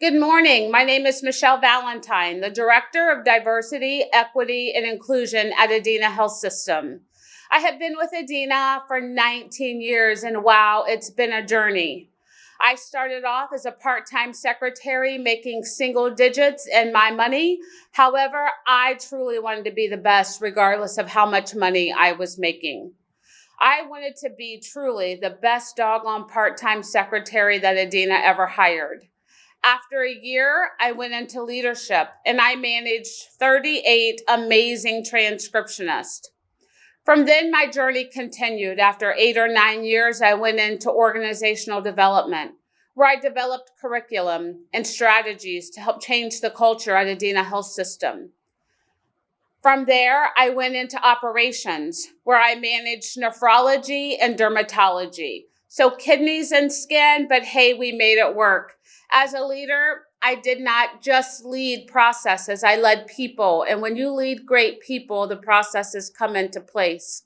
Good morning. My name is Michele Valentine, the Director of Diversity, Equity, and Inclusion at Adena Health System. I have been with Adena for 19 years, and wow, it's been a journey. I started off as a part-time secretary making single digits in my money. However, I truly wanted to be the best regardless of how much money I was making. I wanted to be truly the best doggone part-time secretary that Adena ever hired. After a year, I went into leadership and I managed 38 amazing transcriptionists. From then, my journey continued. After 8 or 9 years, I went into organizational development, where I developed curriculum and strategies to help change the culture at Adena Health System. From there, I went into operations, where I managed nephrology and dermatology. So kidneys and skin, but hey, we made it work. As a leader, I did not just lead processes, I led people. And when you lead great people, the processes come into place.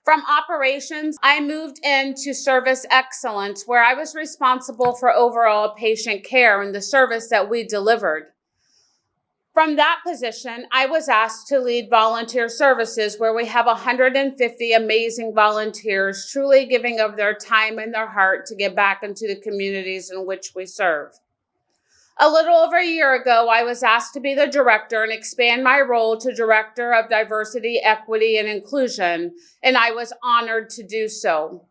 From operations, I moved into service excellence, where I was responsible for overall patient care and the service that we delivered. From that position, I was asked to lead volunteer services, where we have 150 amazing volunteers truly giving of their time and their heart to give back into the communities in which we serve. A little over a year ago, I was asked to be the director and expand my role to Director of Diversity, Equity, and Inclusion, and I was honored to do so.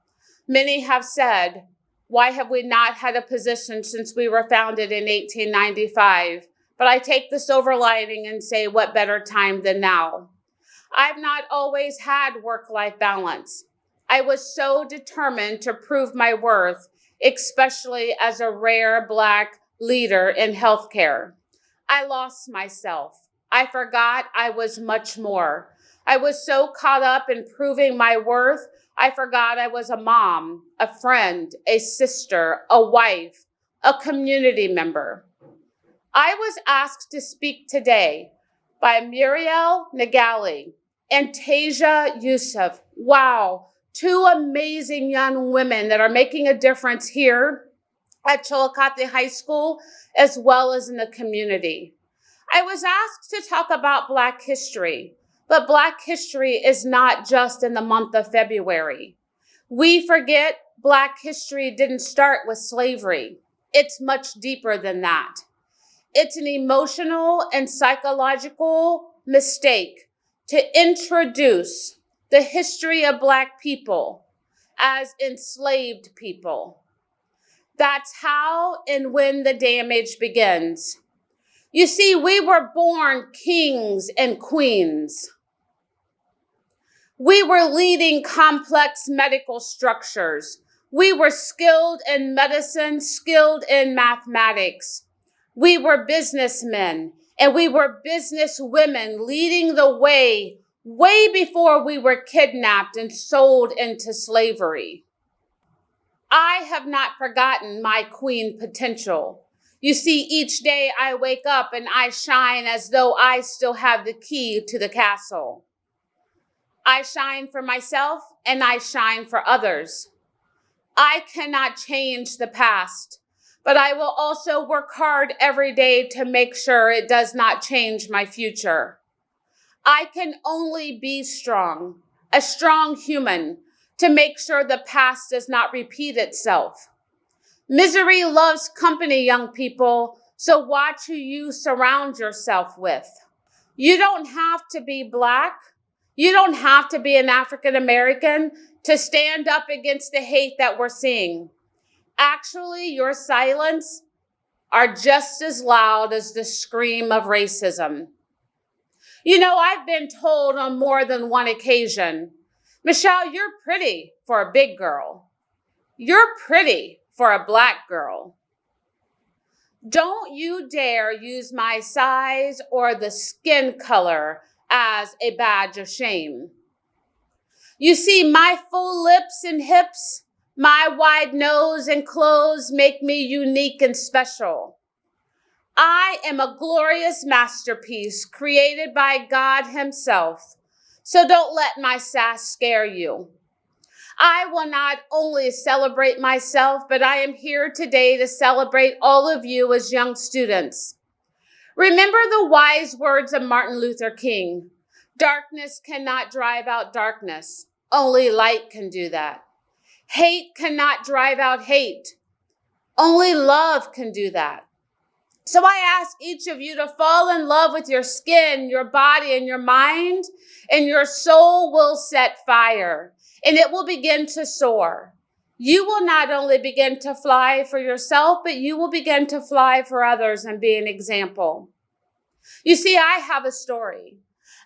Many have said, why have we not had a position since we were founded in 1895? But I take the silver lining and say, what better time than now? I've not always had work-life balance. I was so determined to prove my worth, especially as a rare Black leader in healthcare. I lost myself. I forgot I was much more. I was so caught up in proving my worth, I forgot I was a mom, a friend, a sister, a wife, a community member. I was asked to speak today by Murielle, Ngalle, and Taysia, Yusuf. Wow, two amazing young women that are making a difference here at Chillicothe High School, as well as in the community. I was asked to talk about Black history, but Black history is not just in the month of February. We forget Black history didn't start with slavery. It's much deeper than that. It's an emotional and psychological mistake to introduce the history of Black people as enslaved people. That's how and when the damage begins. You see, we were born kings and queens. We were leading complex medical structures. We were skilled in medicine, skilled in mathematics. We were businessmen and we were businesswomen leading the way before we were kidnapped and sold into slavery. I have not forgotten my queen potential. You see, each day I wake up and I shine as though I still have the key to the castle. I shine for myself and I shine for others. I cannot change the past, but I will also work hard every day to make sure it does not change my future. I can only be strong, a strong human, to make sure the past does not repeat itself. Misery loves company, young people, so watch who you surround yourself with. You don't have to be Black. You don't have to be an African American to stand up against the hate that we're seeing. Actually, your silence are just as loud as the scream of racism. You know, I've been told on more than one occasion, Michele, you're pretty for a big girl. You're pretty for a Black girl. Don't you dare use my size or the skin color as a badge of shame. You see, my full lips and hips, my wide nose and clothes make me unique and special. I am a glorious masterpiece created by God Himself, so don't let my sass scare you. I will not only celebrate myself, but I am here today to celebrate all of you as young students. Remember the wise words of Martin Luther King. Darkness cannot drive out darkness. Only light can do that. Hate cannot drive out hate. Only love can do that. So I ask each of you to fall in love with your skin, your body, and your mind, and your soul will set fire, and it will begin to soar. You will not only begin to fly for yourself, but you will begin to fly for others and be an example. You see, I have a story.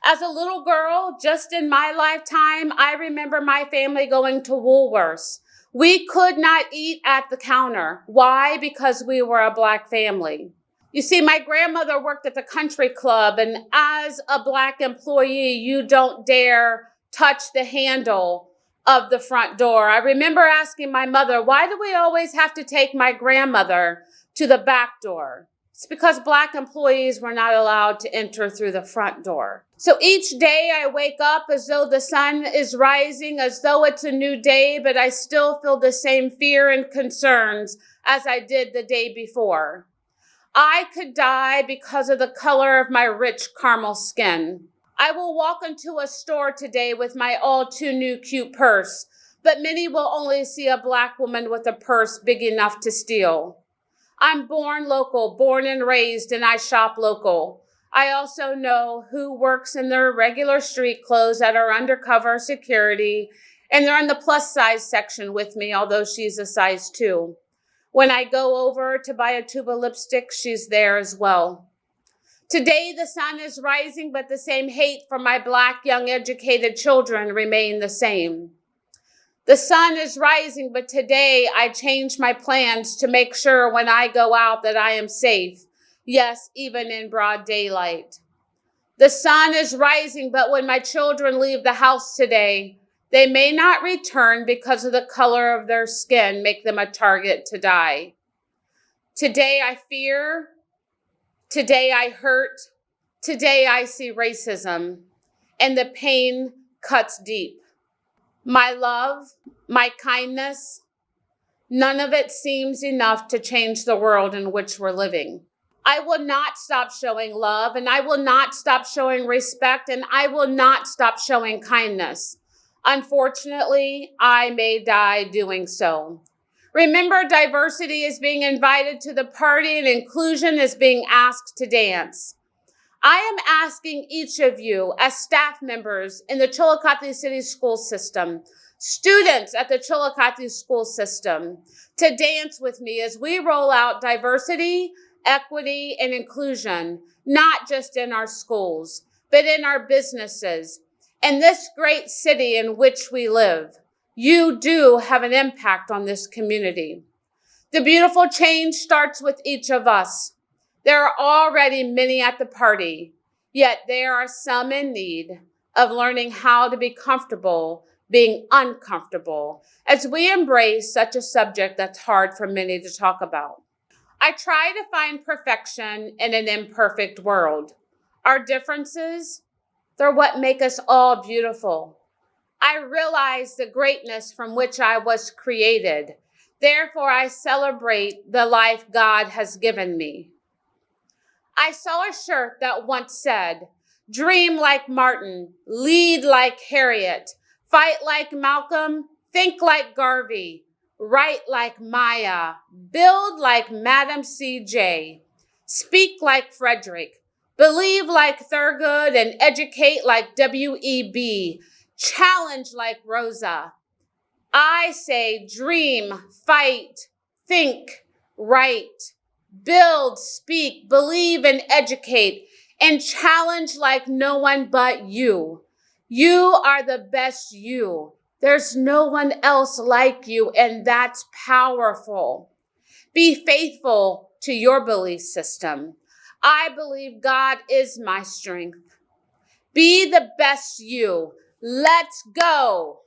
As a little girl, just in my lifetime, I remember my family going to Woolworths. We could not eat at the counter. Why? Because we were a Black family. You see, my grandmother worked at the country club, and as a Black employee, you don't dare touch the handle of the front door. I remember asking my mother, why do we always have to take my grandmother to the back door? It's because Black employees were not allowed to enter through the front door. So each day I wake up as though the sun is rising, as though it's a new day, but I still feel the same fear and concerns as I did the day before. I could die because of the color of my rich caramel skin. I will walk into a store today with my all too new cute purse, but many will only see a Black woman with a purse big enough to steal. I'm born local, born and raised, and I shop local. I also know who works in their regular street clothes that are undercover security, and they're in the plus size section with me, although she's a size 2. When I go over to buy a tube of lipstick, she's there as well. Today, the sun is rising, but the same hate for my Black young educated children remain the same. The sun is rising, but today I changed my plans to make sure when I go out that I am safe. Yes, even in broad daylight. The sun is rising, but when my children leave the house today, they may not return because of the color of their skin, make them a target to die. Today I fear. Today I hurt. Today I see racism, and the pain cuts deep. My love, my kindness, none of it seems enough to change the world in which we're living. I will not stop showing love, and I will not stop showing respect, and I will not stop showing kindness. Unfortunately, I may die doing so. Remember, diversity is being invited to the party, and inclusion is being asked to dance. I am asking each of you as staff members in the Chillicothe City School System, students at the Chillicothe School System, to dance with me as we roll out diversity, equity, and inclusion, not just in our schools, but in our businesses, in this great city in which we live. You do have an impact on this community. The beautiful change starts with each of us. There are already many at the party, yet there are some in need of learning how to be comfortable being uncomfortable as we embrace such a subject that's hard for many to talk about. I try to find perfection in an imperfect world. Our differences, they're what make us all beautiful. I realize the greatness from which I was created. Therefore, I celebrate the life God has given me. I saw a shirt that once said, "Dream like Martin, lead like Harriet, fight like Malcolm, think like Garvey, write like Maya, build like Madam C.J., speak like Frederick, believe like Thurgood, and educate like W.E.B., challenge like Rosa." I say dream, fight, think, write, build, speak, believe, and educate, and challenge like no one but you. You are the best you. There's no one else like you, and that's powerful. Be faithful to your belief system. I believe God is my strength. Be the best you. Let's go.